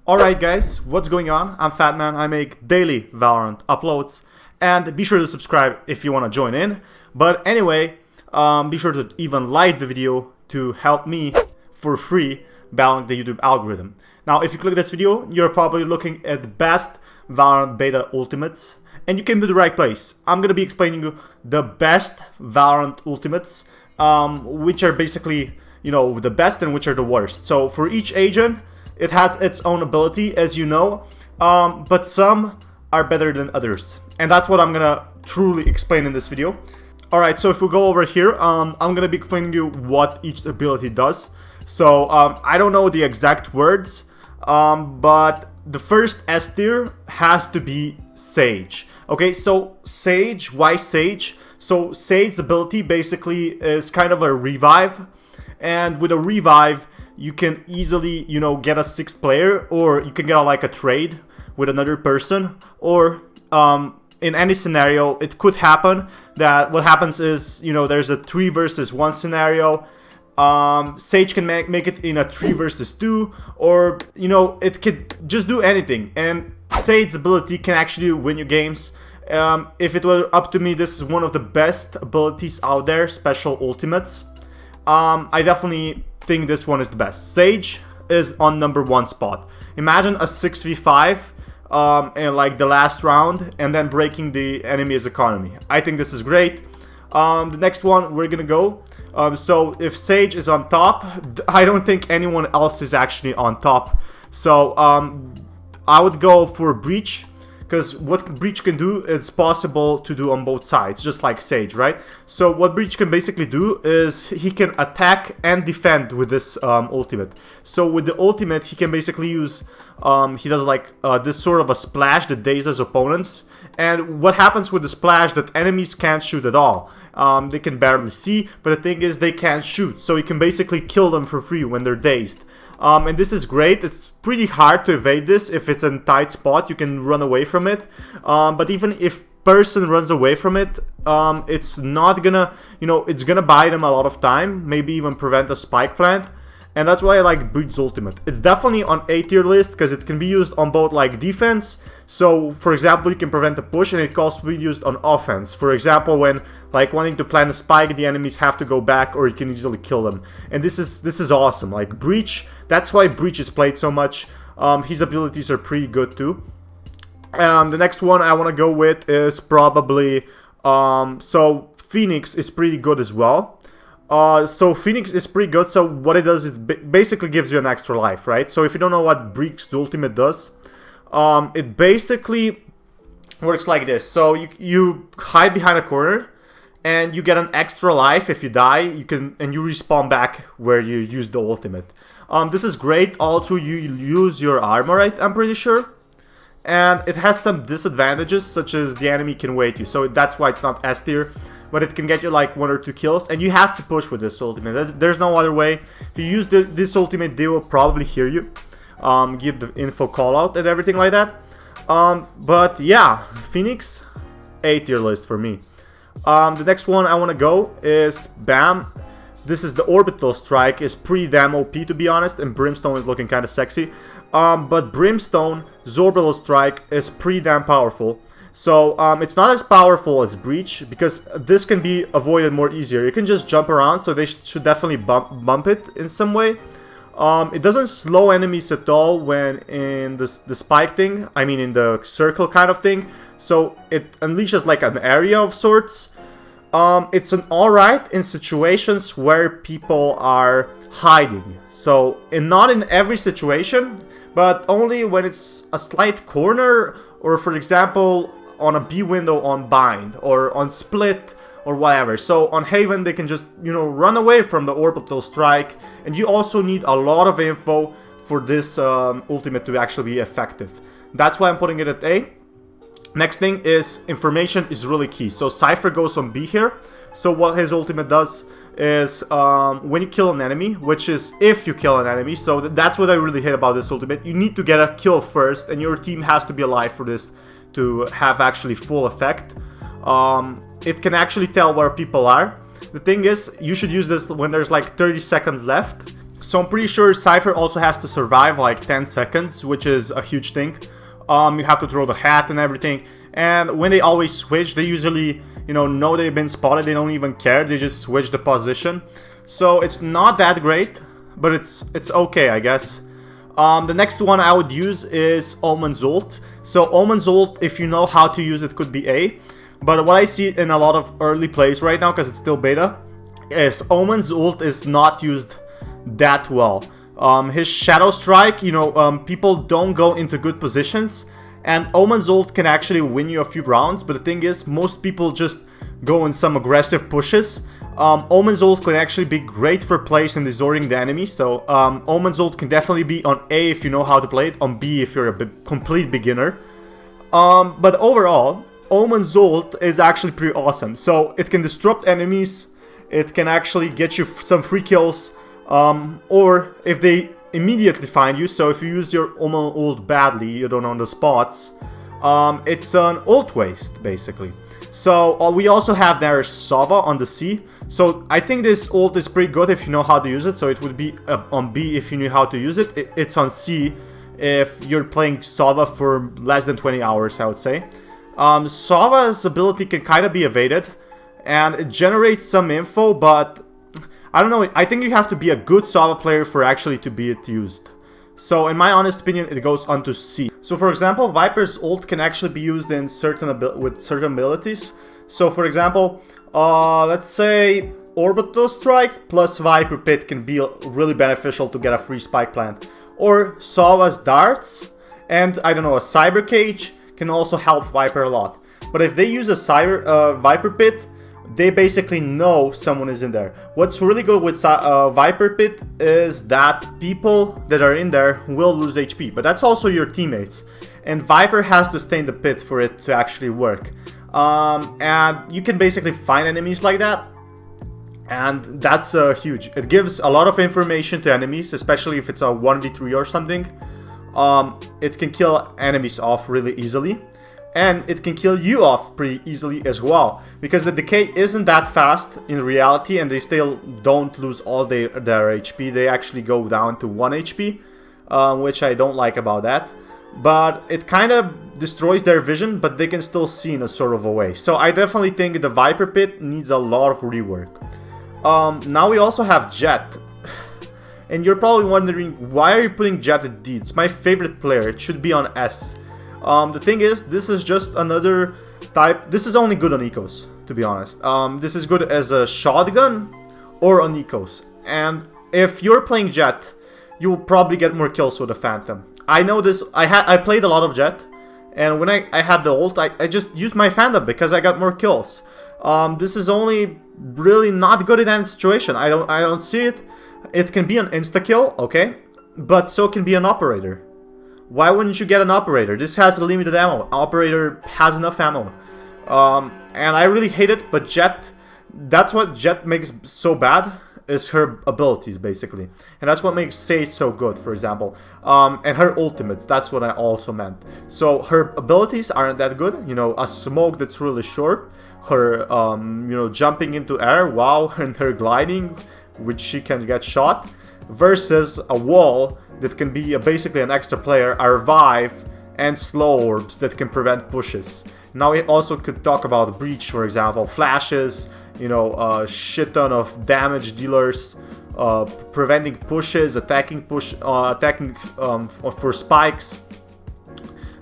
Alright guys, what's going on? I'm Fatman, I make daily Valorant uploads, and be sure to subscribe if you want to join in. But anyway, be sure to even like the video to help me for free balance the YouTube algorithm. Now if you click this video, you're probably looking at the best Valorant beta ultimates, and you came to the right place. I'm gonna be explaining you the best Valorant ultimates, which are basically, the best and which are the worst. So for each agent, it has its own ability, as you know, but some are better than others. And that's what I'm gonna truly explain in this video. Alright, so if we go over here, I'm gonna be explaining you what each ability does. So, I don't know the exact words, but the first S tier has to be Sage. Okay, so Sage, why Sage? So Sage's ability basically is kind of a revive, and with a revive, you can easily, get a 6th player, or you can get like a trade with another person, or in any scenario, it could happen that what happens is, there's a 3 versus 1 scenario. Sage can make it in a 3 versus 2, or, it could just do anything. And Sage's ability can actually win you games. If it were up to me, this is one of the best abilities out there, special ultimates. I definitely think this one is the best. Sage is on #1 spot. Imagine a 6v5 in like the last round and then breaking the enemy's economy. I think this is great. The next one we're gonna go. So if Sage is on top, I don't think anyone else is actually on top. So I would go for Breach, because what Breach can do, it's possible to do on both sides, just like Sage, right? So what Breach can basically do is he can attack and defend with this ultimate. So with the ultimate, he can basically use, he does like this sort of a splash that dazes opponents. And what happens with the splash, that enemies can't shoot at all. They can barely see, but the thing is they can't shoot. So you can basically kill them for free when they're dazed. And this is great. It's pretty hard to evade this. If it's in a tight spot, you can run away from it. But even if person runs away from it, it's not gonna, it's gonna buy them a lot of time, maybe even prevent a spike plant. And that's why I like Breach's ultimate. It's definitely on A tier list because it can be used on both like defense. So for example, you can prevent a push, and it can also be used on offense. For example, when like wanting to plant a spike, the enemies have to go back, or you can easily kill them. And this is awesome. Like Breach, that's why Breach is played so much. His abilities are pretty good too. The next one I want to go with is probably so Phoenix is pretty good as well. So Phoenix is pretty good. So what it does is basically gives you an extra life, right? So if you don't know what Breach's ultimate does, it basically works like this. So you hide behind a corner, and you get an extra life. If you die, you respawn back where you used the ultimate. This is great. Also, you use your armor, right? I'm pretty sure. And it has some disadvantages, such as the enemy can wait you. So that's why it's not S tier. But it can get you like 1 or 2 kills, and you have to push with this ultimate. There's no other way. If you use this ultimate, they will probably hear you, give the info call out and everything like that. But yeah, Phoenix, A tier list for me. The next one I want to go is BAM. This is the orbital strike. Is pretty damn OP, to be honest, and Brimstone is looking kind of sexy. But Brimstone's orbital strike is pretty damn powerful. So it's not as powerful as Breach, because this can be avoided more easier. You can just jump around, so they should definitely bump it in some way. It doesn't slow enemies at all when in the spike thing, I mean in the circle kind of thing. So it unleashes like an area of sorts. It's an alright in situations where people are hiding. So not in every situation, but only when it's a slight corner, or for example on a B window on Bind, or on Split, or whatever. So on Haven they can just, run away from the orbital strike, and you also need a lot of info for this ultimate to actually be effective. That's why I'm putting it at A. Next thing is information is really key. So Cypher goes on B here. So what his ultimate does is when you kill an enemy, which is if you kill an enemy, so that's what I really hate about this ultimate. You need to get a kill first, and your team has to be alive for this to have actually full effect. It can actually tell where people are. The thing is, you should use this when there's like 30 seconds left. So I'm pretty sure Cypher also has to survive like 10 seconds, which is a huge thing. You have to throw the hat and everything. And when they always switch, they usually, know they've been spotted. They don't even care. They just switch the position. So it's not that great, but it's okay, I guess. The next one I would use is Omens ult. So Omens ult, if you know how to use it, could be A. But what I see in a lot of early plays right now, because it's still beta, is Omens ult is not used that well. His Shadow Strike, people don't go into good positions, and Omen's ult can actually win you a few rounds, but the thing is, most people just go in some aggressive pushes. Omen's ult can actually be great for plays and distorting the enemy, so Omen's ult can definitely be on A if you know how to play it, on B if you're a complete beginner. But overall, Omen's ult is actually pretty awesome. So it can disrupt enemies, it can actually get you some free kills, or if they immediately find you, so if you use your Omen ult badly, you don't know the spots, it's an ult waste, basically. So we also have there Sova on the C. So I think this ult is pretty good if you know how to use it. So it would be on B if you knew how to use it. It's on C if you're playing Sova for less than 20 hours, I would say. Sova's ability can kind of be evaded, and it generates some info, but I don't know, I think you have to be a good Sova player for actually to be it used. So in my honest opinion, it goes on to C. So for example, Viper's ult can actually be used in with certain abilities. So for example, let's say Orbital Strike plus Viper Pit can be really beneficial to get a free spike plant. Or Sova's darts and, I don't know, a Cyber Cage can also help Viper a lot. But if they use a Viper Pit, they basically know someone is in there. What's really good with Viper Pit is that people that are in there will lose HP, but that's also your teammates. And Viper has to stay in the pit for it to actually work. And you can basically find enemies like that, and that's huge. It gives a lot of information to enemies, especially if it's a 1v3 or something. It can kill enemies off really easily. And it can kill you off pretty easily as well, because the decay isn't that fast in reality, and they still don't lose all their HP. They actually go down to 1 HP, which I don't like about that. But it kind of destroys their vision, but they can still see in a sort of a way. So I definitely think the Viper Pit needs a lot of rework. Now we also have Jett. And you're probably wondering, why are you putting Jett at D? It's my favorite player. It should be on S. The thing is, this is just another type. This is only good on ecos, to be honest. This is good as a shotgun or on ecos. And if you're playing Jett, you will probably get more kills with a Phantom. I know this. I played a lot of Jett, and when I had the ult, I just used my Phantom because I got more kills. This is only really not good in that situation. I don't see it. It can be an insta kill, okay, but so can be an operator. Why wouldn't you get an operator? This has limited ammo. Operator has enough ammo. And I really hate it, but Jett, that's what Jett makes so bad, is her abilities, basically. And that's what makes Sage so good, for example. And her ultimates, that's what I also meant. So her abilities aren't that good. A smoke that's really short. Her, jumping into air, wow, and her gliding, which she can get shot. Versus a wall that can be basically an extra player, a revive, and slow orbs that can prevent pushes. Now we also could talk about breach, for example, flashes, a shit ton of damage dealers, preventing pushes, attacking for spikes.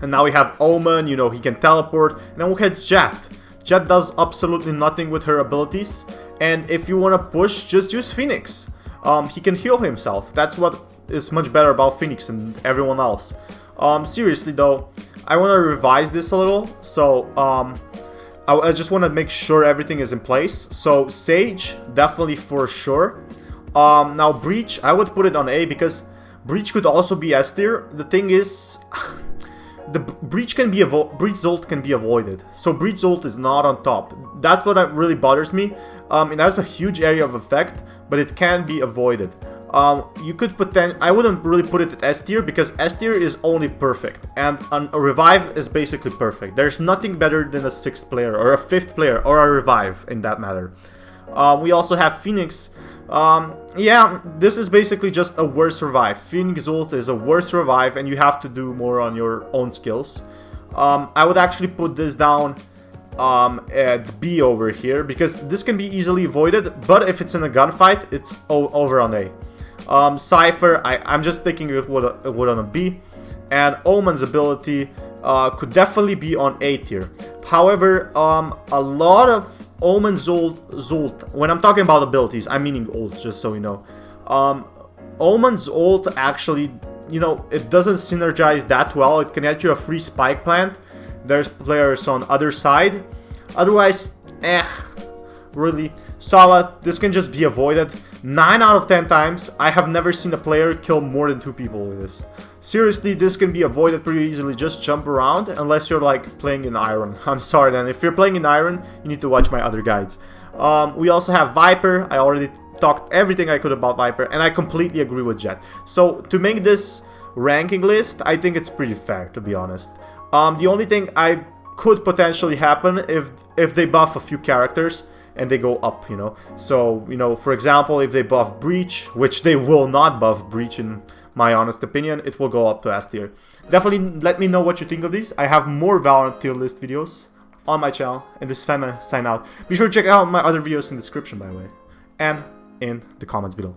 And now we have Omen, he can teleport. And then we have Jett. Jett does absolutely nothing with her abilities. And if you want to push, just use Phoenix. He can heal himself. That's what is much better about Phoenix and everyone else. Seriously though, I want to revise this a little. So I just want to make sure everything is in place. So Sage, definitely for sure. Now Breach, I would put it on A because Breach could also be S tier. The thing is, the Breach ult can be avoided. So Breach ult is not on top. That's what really bothers me. It has a huge area of effect, but it can be avoided. You could put I wouldn't really put it at S tier because S tier is only perfect, and a revive is basically perfect. There's nothing better than a 6th player or a 5th player or a revive in that matter. We also have Phoenix. Yeah, this is basically just a worse revive. Phoenix ult is a worse revive, and you have to do more on your own skills. I would actually put this down at B over here, because this can be easily avoided, but if it's in a gunfight, it's over on A. Cypher, I'm just thinking it would on a B, and Omen's ability could definitely be on A tier. However, a lot of Omen's ult, when I'm talking about abilities, I'm meaning ults, just so you know. Omen's ult actually, you know, it doesn't synergize that well. It can get you a free spike plant. There's players on other side. Otherwise, really. So this can just be avoided. 9 out of 10 times, I have never seen a player kill more than 2 people with this. Seriously, this can be avoided pretty easily. Just jump around, unless you're like playing in Iron. I'm sorry then, if you're playing in Iron, you need to watch my other guides. We also have Viper. I already talked everything I could about Viper, and I completely agree with Jett. So to make this ranking list, I think it's pretty fair, to be honest. The only thing I could potentially happen if they buff a few characters and they go up, you know. So, you know, for example, if they buff Breach, which they will not buff Breach in my honest opinion, it will go up to S tier. Definitely let me know what you think of these. I have more Valorant tier list videos on my channel, and this is Fema sign out. Be sure to check out my other videos in the description, by the way, and in the comments below.